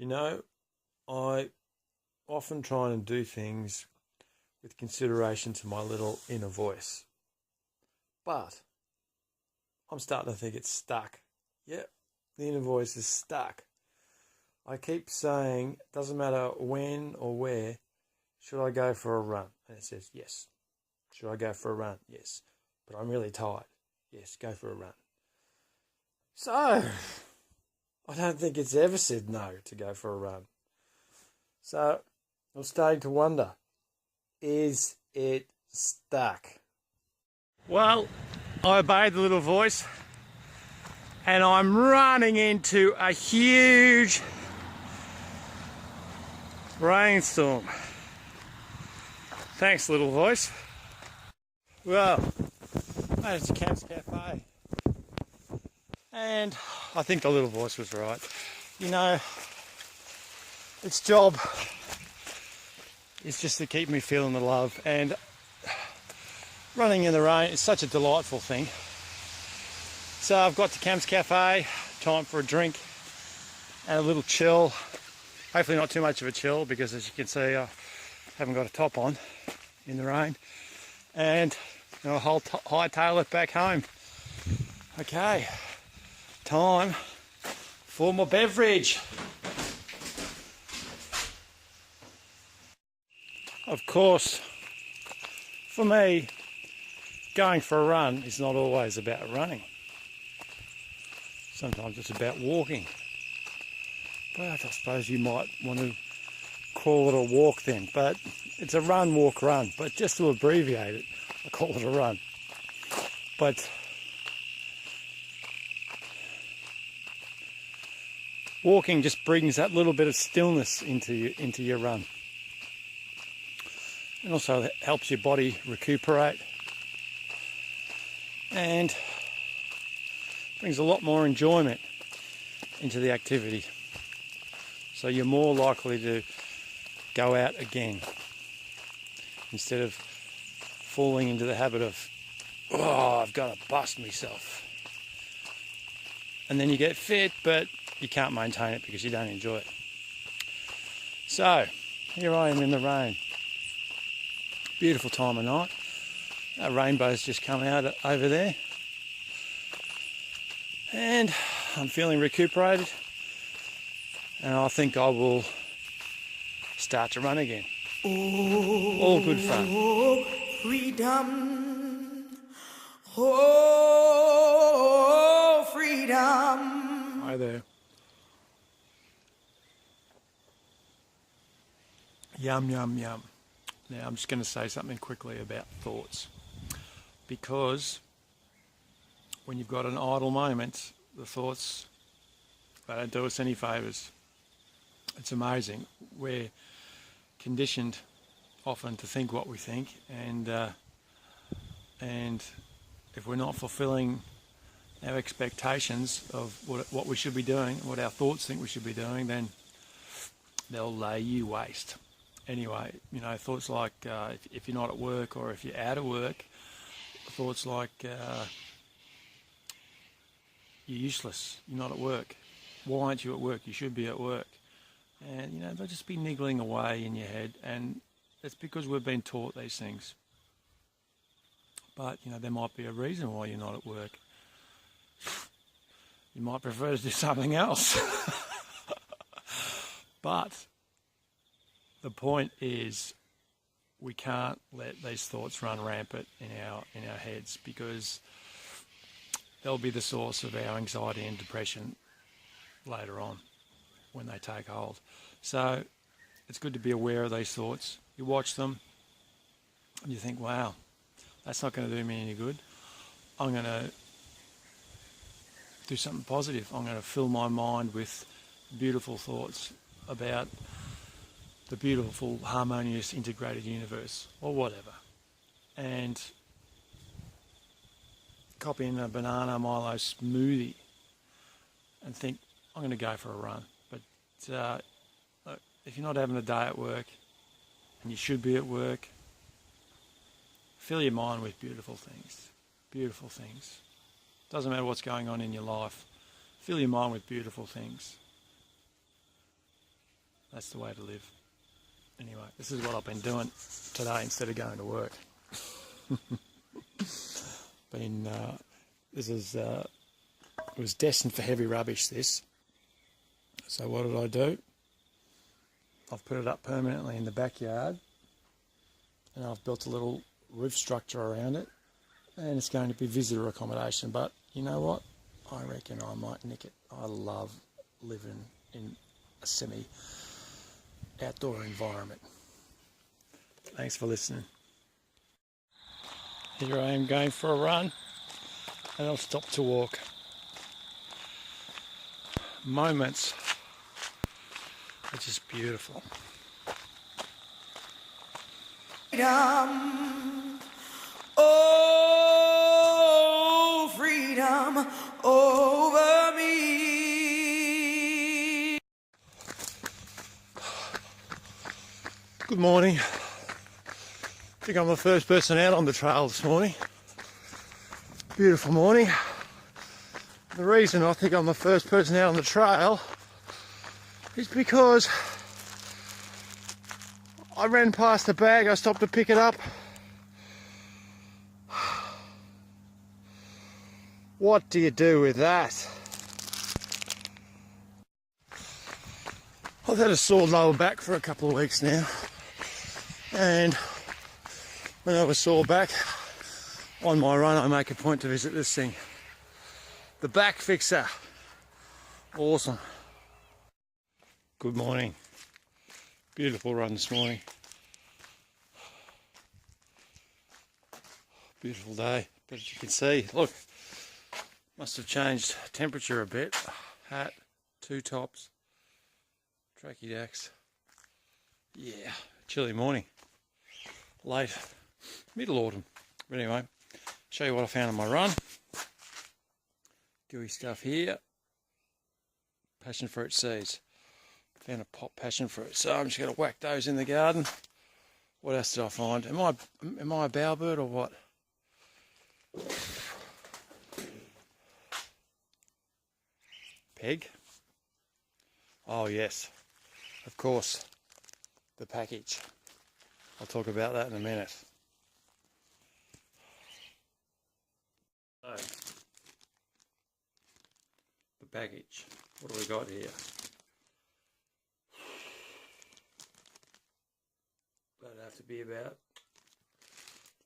You know, I often try and do things with consideration to my little inner voice. But I'm starting to think it's stuck. Yep, the inner voice is stuck. I keep saying, doesn't matter when or where, should I go for a run? And it says, yes. Should I go for a run? Yes. But I'm really tired. Yes, go for a run. So, I don't think it's ever said no to go for a run. So, I'm starting to wonder, is it stuck? Well, I obeyed the little voice and I'm running into a huge rainstorm. Thanks, little voice. Well, made it to Camps Cafe. And I think the little voice was right. You know, its job is just to keep me feeling the love, and running in the rain is such a delightful thing. So I've got to Camps Cafe, time for a drink and a little chill. Hopefully not too much of a chill, because as you can see I haven't got a top on in the rain. And I'll hightail it back home. Okay, time for my beverage. Of course, for me, going for a run is not always about running. Sometimes it's about walking. But I suppose you might want to call it a walk then. But it's a run, walk, run. But just to abbreviate it, I call it a run. But walking just brings that little bit of stillness into your run. And also it helps your body recuperate. And brings a lot more enjoyment into the activity. So you're more likely to go out again, instead of falling into the habit of, oh, I've got to bust myself. And then you get fit, but you can't maintain it because you don't enjoy it. So, here I am in the rain. Beautiful time of night. That rainbow's just come out over there. And I'm feeling recuperated. And I think I will start to run again. All good fun. Freedom. Oh, freedom. Hi there. Yum, yum, yum. Now I'm just going to say something quickly about thoughts. Because when you've got an idle moment, the thoughts, they don't do us any favours. It's amazing. We're conditioned often to think what we think, and if we're not fulfilling our expectations of what we should be doing, what our thoughts think we should be doing, then they'll lay you waste. Anyway, you know, thoughts like if you're not at work, or if you're out of work, thoughts like you're useless, you're not at work. Why aren't you at work? You should be at work. And, you know, they'll just be niggling away in your head, and it's because we've been taught these things. But, you know, there might be a reason why you're not at work. You might prefer to do something else. But the point is, we can't let these thoughts run rampant in our heads, because they'll be the source of our anxiety and depression later on when they take hold. So it's good to be aware of these thoughts. You watch them and you think, wow, that's not going to do me any good. I'm going to do something positive. I'm going to fill my mind with beautiful thoughts about the beautiful, harmonious, integrated universe, or whatever. And copy in a banana Milo smoothie and think, I'm going to go for a run. But look, if you're not having a day at work, and you should be at work, fill your mind with beautiful things. Beautiful things. Doesn't matter what's going on in your life. Fill your mind with beautiful things. That's the way to live. Anyway, this is what I've been doing today instead of going to work. It was destined for heavy rubbish, this. So what did I do? I've put it up permanently in the backyard, and I've built a little roof structure around it, and it's going to be visitor accommodation. But you know what? I reckon I might nick it. I love living in a semi-outdoor environment. Thanks for listening. Here I am going for a run, and I'll stop to walk. Moments are just beautiful. Freedom, oh, freedom over me. Good morning. I think I'm the first person out on the trail this morning. Beautiful morning. The reason I think I'm the first person out on the trail is because I ran past the bag, I stopped to pick it up. What do you do with that? I've had a sore lower back for a couple of weeks now, and when I have a sore back on my run, I make a point to visit this thing. The Back Fixer. Awesome. Good morning. Beautiful run this morning. Beautiful day. But as you can see, look, must have changed temperature a bit. Hat, two tops, tracky dacks. Yeah, chilly morning. Late, middle autumn. But anyway, show you what I found on my run. Gooey stuff here. Passion fruit seeds. Found a pot passion fruit, so I'm just going to whack those in the garden. What else did I find? Am I a bowerbird or what? Peg? Oh yes, of course. The package. I'll talk about that in a minute. So, the package. What do we got here? That'd have to be about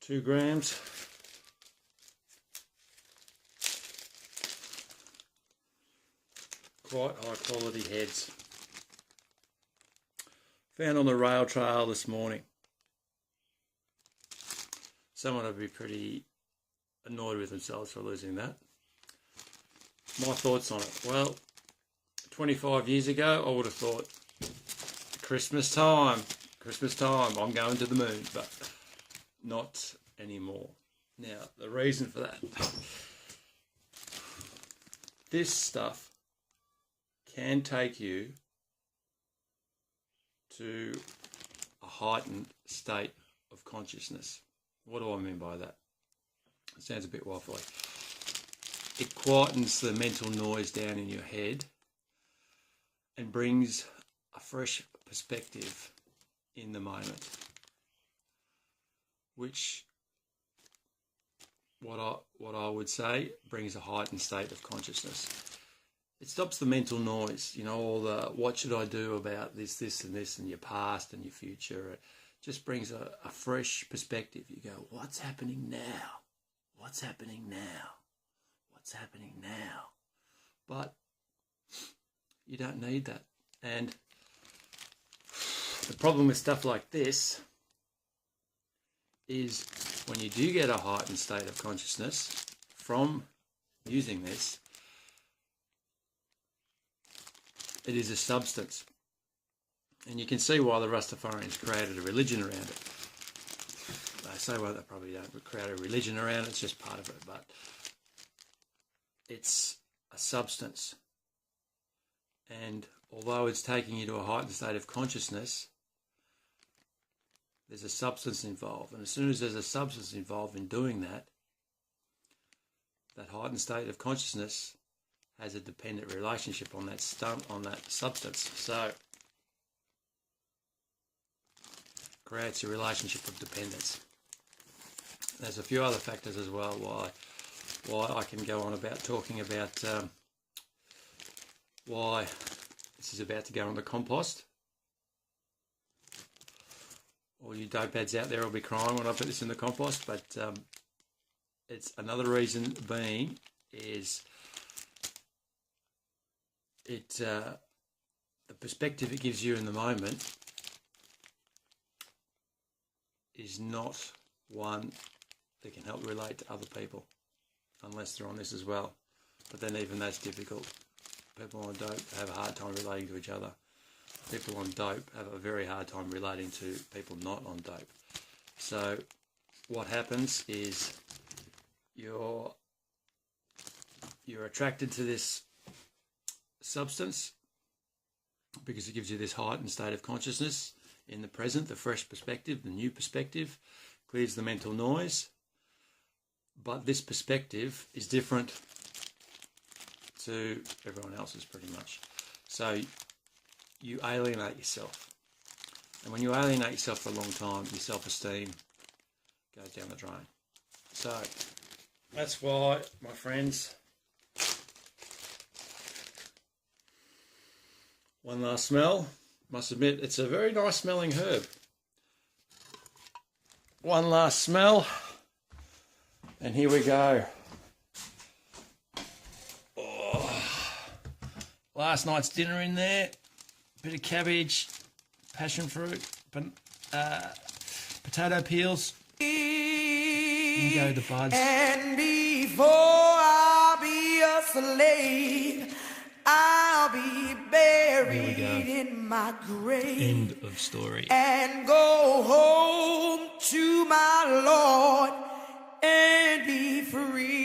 2 grams. Quite high quality heads. Found on the rail trail this morning. Someone would be pretty annoyed with themselves for losing that. My thoughts on it. Well, 25 years ago, I would have thought, Christmas time, I'm going to the moon, but not anymore. Now, the reason for that, this stuff can take you to a heightened state of consciousness. What do I mean by that? It sounds a bit waffly. It quietens the mental noise down in your head and brings a fresh perspective in the moment, which what I would say brings a heightened state of consciousness. It stops the mental noise, you know, all the what should I do about this and this and your past and your future. It just brings a fresh perspective. You go, what's happening now? What's happening now? What's happening now? But you don't need that. And the problem with stuff like this is when you do get a heightened state of consciousness from using this, it is a substance. And you can see why the Rastafarians created a religion around it. They say, well, they probably don't create a religion around it, it's just part of it, but it's a substance. And although it's taking you to a heightened state of consciousness, there's a substance involved. And as soon as there's a substance involved in doing that, that heightened state of consciousness has a dependent relationship on that substance. So creates a relationship of dependence. There's a few other factors as well why I can go on about talking about why this is about to go on the compost. All you dope heads out there will be crying when I put this in the compost, but it's another reason being is the perspective it gives you in the moment is not one that can help relate to other people unless they're on this as well. But then even that's difficult. People on dope have a hard time relating to each other. People on dope have a very hard time relating to people not on dope. So what happens is you're attracted to this substance because it gives you this heightened state of consciousness in the present, the fresh perspective, the new perspective, clears the mental noise. But this perspective is different to everyone else's pretty much. So you alienate yourself. And when you alienate yourself for a long time, your self-esteem goes down the drain. So that's why, my friends, one last smell. Must admit, it's a very nice smelling herb. One last smell. And here we go. Oh, last night's dinner in there. Bit of cabbage, passion fruit, potato peels. In go the buds. And before I'll be a slave, I'll be buried in my grave. End of story. And go home to my Lord and be free.